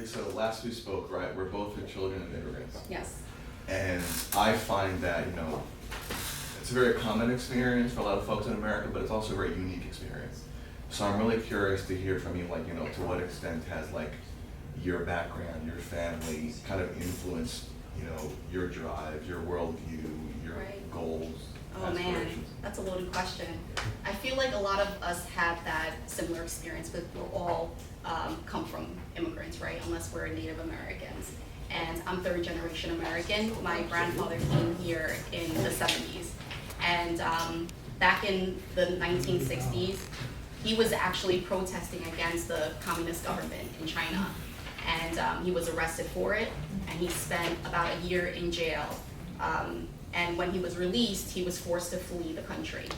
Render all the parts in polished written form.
Lisa, last we spoke, right, we're both the children of immigrants. Yes. And I find that, you know, it's a very common experience for a lot of folks in America, but it's also a very unique experience. So I'm really curious to hear from you, like, you know, to what extent has, like, your background, your family kind of influenced, you know, your drive, your worldview, your Right. goals, Oh man, aspirations? that's a loaded question. I feel like a lot of us have that similar experience, but we're all come from immigrants, right? Unless we're Native Americans. And I'm third generation American. My grandfather came here in the 70s. And back in the 1960s, he was actually protesting against the communist government in China. And he was arrested for it, and he spent about a year in jail. And when he was released, he was forced to flee the country.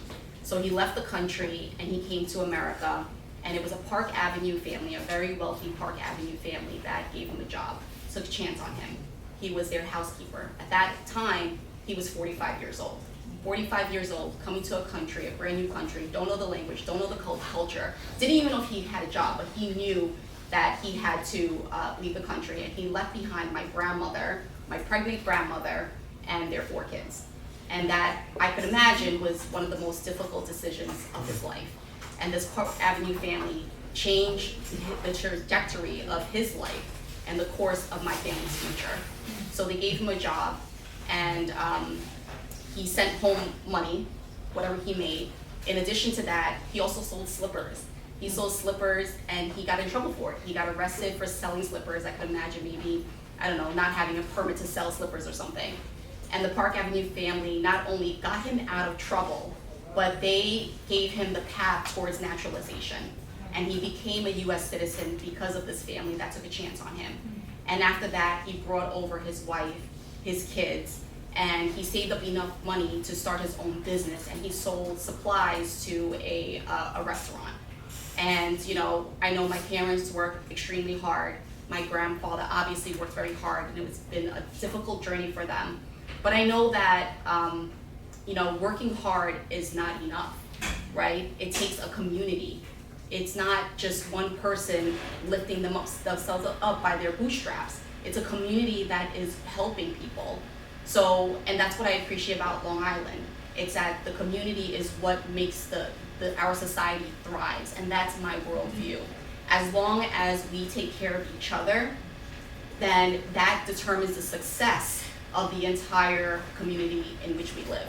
So he left the country and he came to America, and it was a Park Avenue family, a very wealthy Park Avenue family that gave him a job, took a chance on him. He was their housekeeper. At that time, he was 45 years old. 45 years old, coming to a country, a brand new country, don't know the language, don't know the culture, didn't even know if he had a job, but he knew that he had to leave the country, and he left behind my grandmother, my pregnant grandmother, and their 4 kids. And that, I could imagine, was one of the most difficult decisions of his life. And this Park Avenue family changed the trajectory of his life and the course of my family's future. So they gave him a job, and he sent home money, whatever he made. In addition to that, he also sold slippers. He sold slippers, and he got in trouble for it. He got arrested for selling slippers. I could imagine maybe, I don't know, not having a permit to sell slippers or something. And the Park Avenue family not only got him out of trouble, but they gave him the path towards naturalization. And he became a US citizen because of this family that took a chance on him. And after that, he brought over his wife, his kids, and he saved up enough money to start his own business, and he sold supplies to a restaurant. And you know, I know my parents worked extremely hard. My grandfather obviously worked very hard, and it's been a difficult journey for them. But I know that you know, working hard is not enough, right? It takes a community. It's not just one person lifting themselves up by their bootstraps. It's a community that is helping people. So, and that's what I appreciate about Long Island. It's that the community is what makes our society thrives, and that's my worldview. As long as we take care of each other, then that determines the success of the entire community in which we live.